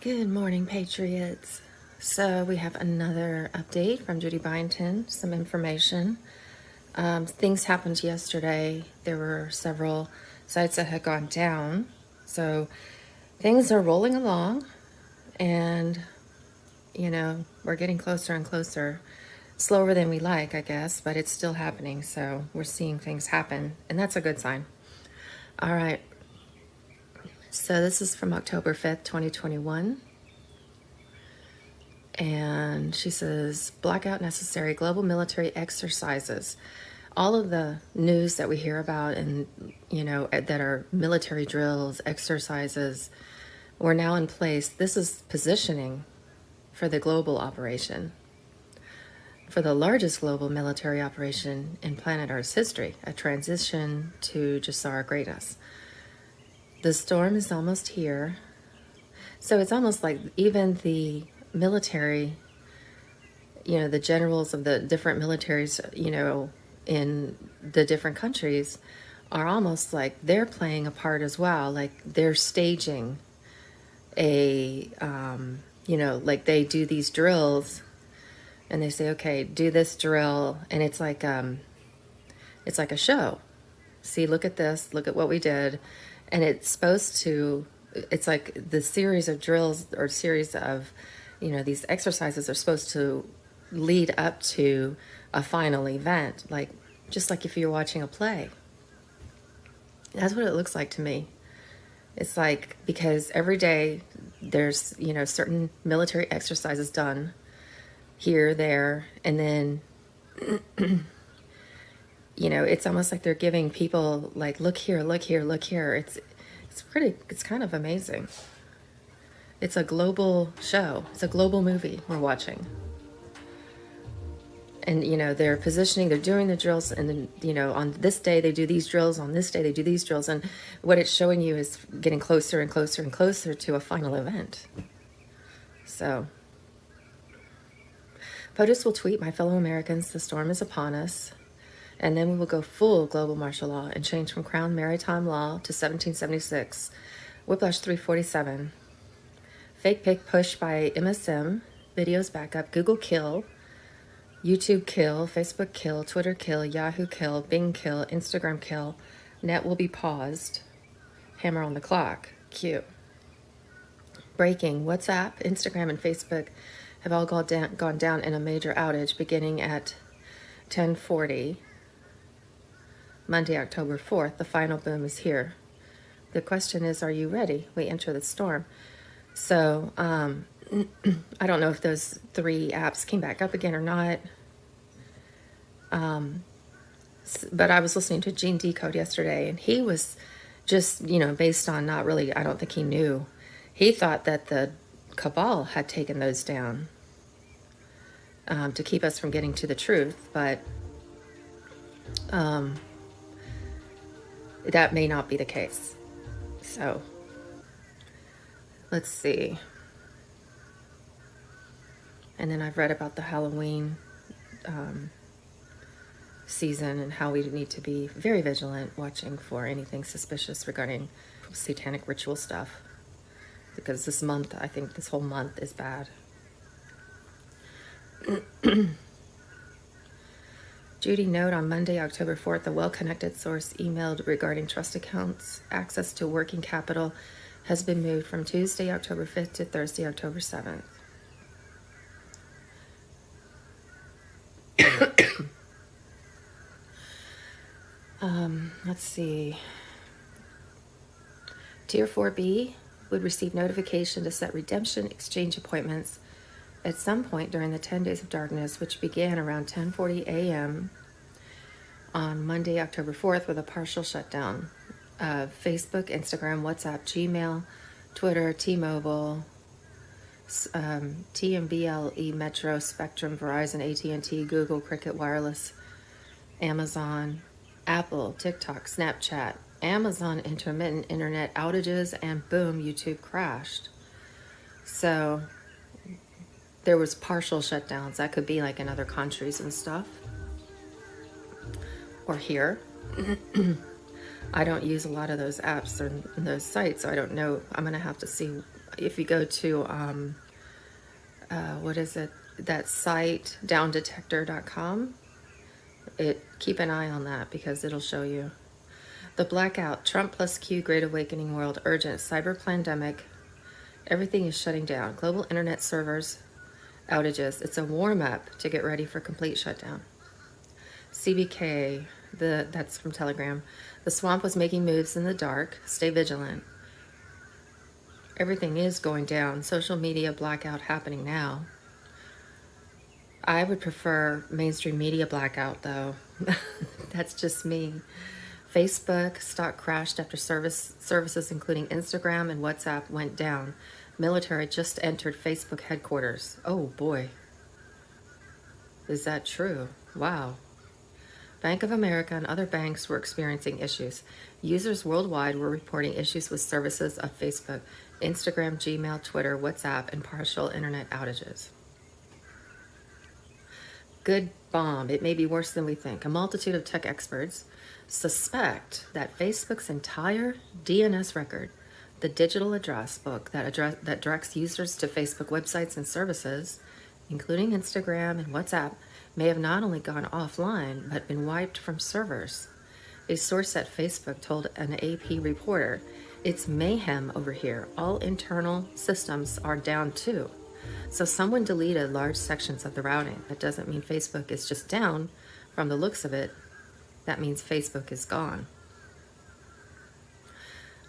Good morning, Patriots. So we have another update from Judy Byington, some information. Things happened yesterday. There were several sites that had gone down. So things are rolling along and, we're getting closer and closer. Slower than we like, I guess, but it's still happening. So we're seeing things happen, and that's a good sign. All right. So this is from October 5th, 2021. And she says, blackout necessary, global military exercises. All of the news that we hear about and, that are military drills, exercises, were now in place. This is positioning for the global operation, for the largest global military operation in planet Earth's history, a transition to Jassara greatness. The storm is almost here. So it's almost like even the military, the generals of the different militaries, in the different countries are almost like they're playing a part as well. Like they're staging a, like they do these drills and they say, okay, do this drill. And it's like a show. See, look at this, look at what we did. And it's like the series of drills or series of, these exercises are supposed to lead up to a final event, just like if you're watching a play. That's what it looks like to me. It's like, because every day there's, certain military exercises done here, there, and then, it's almost like they're giving people like, look here, look here, look here. It's kind of amazing. It's a global show. It's a global movie we're watching. And, they're positioning, they're doing the drills, and then, on this day they do these drills, on this day they do these drills, and what it's showing you is getting closer and closer and closer to a final event. So, POTUS will tweet, my fellow Americans, the storm is upon us, and then we will go full global martial law and change from Crown Maritime Law to 1776, Whiplash 347. Fake pic push by MSM, videos backup, Google kill, YouTube kill, Facebook kill, Twitter kill, Yahoo kill, Bing kill, Instagram kill, net will be paused, hammer on the clock, cute. Breaking, WhatsApp, Instagram, and Facebook have all gone down in a major outage beginning at 10:40, Monday, October 4th. The final boom is here. The question is, are you ready? We enter the storm. So, I don't know if those 3 apps came back up again or not. But I was listening to Gene Decode yesterday, and he was just, based on not really, I don't think he knew. He thought that the cabal had taken those down to keep us from getting to the truth, but that may not be the case. So, let's see. And then I've read about the Halloween season and how we need to be very vigilant watching for anything suspicious regarding satanic ritual stuff. Because this month, I think this whole month is bad. Judy note on Monday, October 4th, a well-connected source emailed regarding trust accounts. Access to working capital has been moved from Tuesday, October 5th to Thursday, October 7th. Let's see. Tier 4B would receive notification to set redemption exchange appointments at some point during the 10 days of darkness, which began around 10:40 a.m. on Monday, October 4th, with a partial shutdown of Facebook, Instagram, WhatsApp, Gmail, Twitter, T-Mobile, TMBLE, Metro, Spectrum, Verizon, AT&T, Google, Cricket Wireless, Amazon, Apple, TikTok, Snapchat, Amazon intermittent internet outages, and boom, YouTube crashed. So there was partial shutdowns. That could be like in other countries and stuff. Or here. I don't use a lot of those apps or those sites, so I don't know. I'm going to have to see if you go to, what is it, that site, downdetector.com, keep an eye on that because it'll show you. The blackout, Trump plus Q, Great Awakening World, urgent, cyber pandemic, everything is shutting down. Global internet servers, outages. It's a warm-up to get ready for complete shutdown. CBK, that's from Telegram. The swamp was making moves in the dark. Stay vigilant. Everything is going down. Social media blackout happening now. I would prefer mainstream media blackout, though. That's just me. Facebook stock crashed after services including Instagram and WhatsApp went down. Military just entered Facebook headquarters. Oh boy. Is that true? Wow. Bank of America and other banks were experiencing issues. Users worldwide were reporting issues with services of Facebook, Instagram, Gmail, Twitter, WhatsApp, and partial internet outages. Good bomb. It may be worse than we think. A multitude of tech experts suspect that Facebook's entire DNS record, the digital address book that directs users to Facebook websites and services, including Instagram and WhatsApp, may have not only gone offline, but been wiped from servers. A source at Facebook told an AP reporter, "It's mayhem over here. All internal systems are down too." So someone deleted large sections of the routing. That doesn't mean Facebook is just down. From the looks of it, that means Facebook is gone.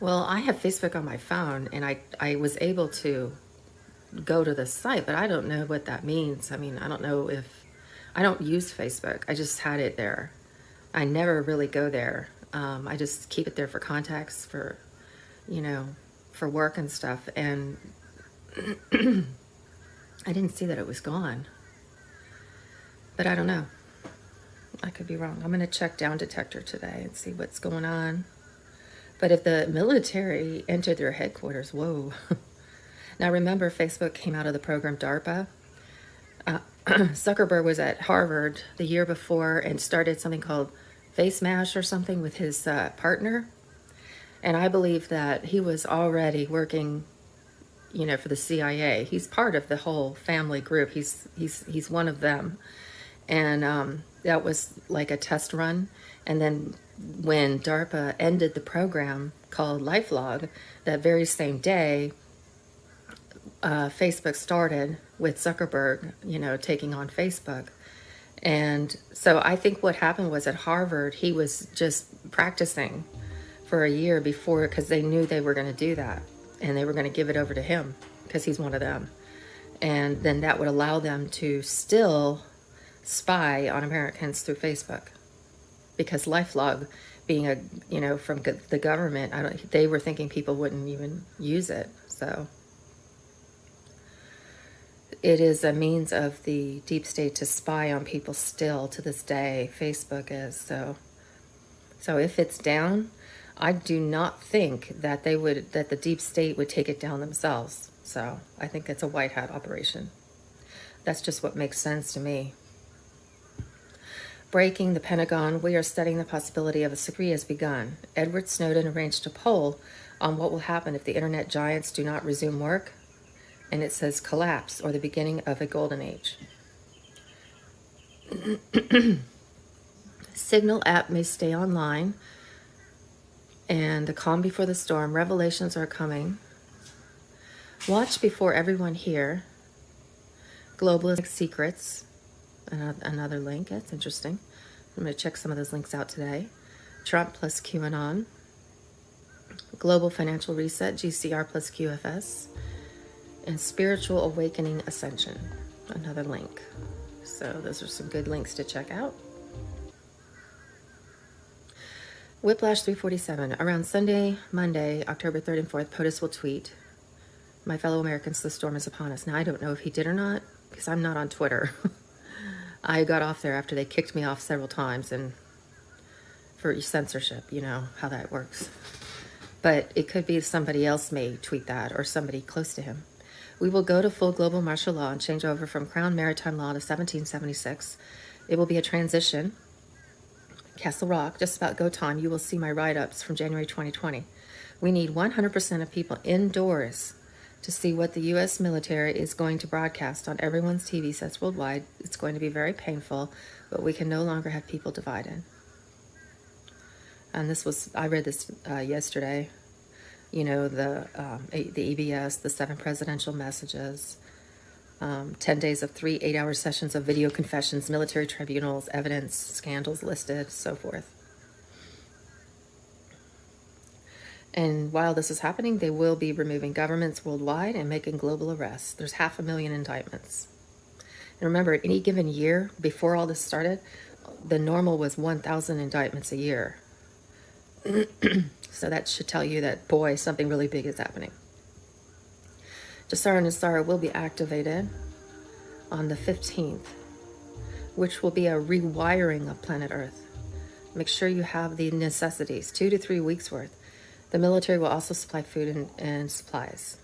Well, I have Facebook on my phone, and I was able to go to the site, but I don't know what that means. I mean, I don't know if... I don't use Facebook. I just had it there. I never really go there. I just keep it there for contacts, for, for work and stuff. And I didn't see that it was gone. But I don't know. I could be wrong. I'm going to check Down Detector today and see what's going on. But if the military entered their headquarters, whoa. Now remember, Facebook came out of the program DARPA. Zuckerberg was at Harvard the year before and started something called Face Mash or something with his partner. And I believe that he was already working, for the CIA. He's part of the whole family group. He's one of them. And that was like a test run. And then when DARPA ended the program called LifeLog, that very same day, Facebook started with Zuckerberg, taking on Facebook. And so I think what happened was at Harvard, he was just practicing for a year before, because they knew they were going to do that. And they were going to give it over to him because he's one of them. And then that would allow them to still spy on Americans through Facebook. Because LifeLog being from the government, they were thinking people wouldn't even use it. So it is a means of the deep state to spy on people still to this day. Facebook is. So if it's down, I do not think that that the deep state would take it down themselves. So I think it's a white hat operation. That's just what makes sense to me. Breaking the Pentagon, we are studying the possibility of a decree has begun. Edward Snowden arranged a poll on what will happen if the internet giants do not resume work. And it says collapse or the beginning of a golden age. Signal app may stay online. And the calm before the storm. Revelations are coming. Watch before everyone here. Globalist secrets. Another link. That's interesting. I'm going to check some of those links out today. Trump plus QAnon. Global Financial Reset. GCR plus QFS. And Spiritual Awakening Ascension. Another link. So those are some good links to check out. Whiplash 347. Around Sunday, Monday, October 3rd and 4th, POTUS will tweet, "My fellow Americans, the storm is upon us." Now, I don't know if he did or not, because I'm not on Twitter. I got off there after they kicked me off several times and for censorship, how that works. But it could be somebody else may tweet that or somebody close to him. "We will go to full global martial law and change over from Crown Maritime Law to 1776. It will be a transition. Castle Rock, just about go time. You will see my write-ups from January 2020. We need 100% of people indoors to see what the U.S. military is going to broadcast on everyone's TV sets worldwide. It's going to be very painful, but we can no longer have people divided. And I read this yesterday, you know, the EBS, the 7 presidential messages, 10 days of 3 8-hour sessions of video confessions, military tribunals, evidence, scandals listed, so forth. And while this is happening, they will be removing governments worldwide and making global arrests. There's 500,000 indictments. And remember, at any given year, before all this started, the normal was 1,000 indictments a year. So that should tell you that, boy, something really big is happening. Jasara Nassara will be activated on the 15th, which will be a rewiring of planet Earth. Make sure you have the necessities, 2 to 3 weeks worth. The military will also supply food and supplies.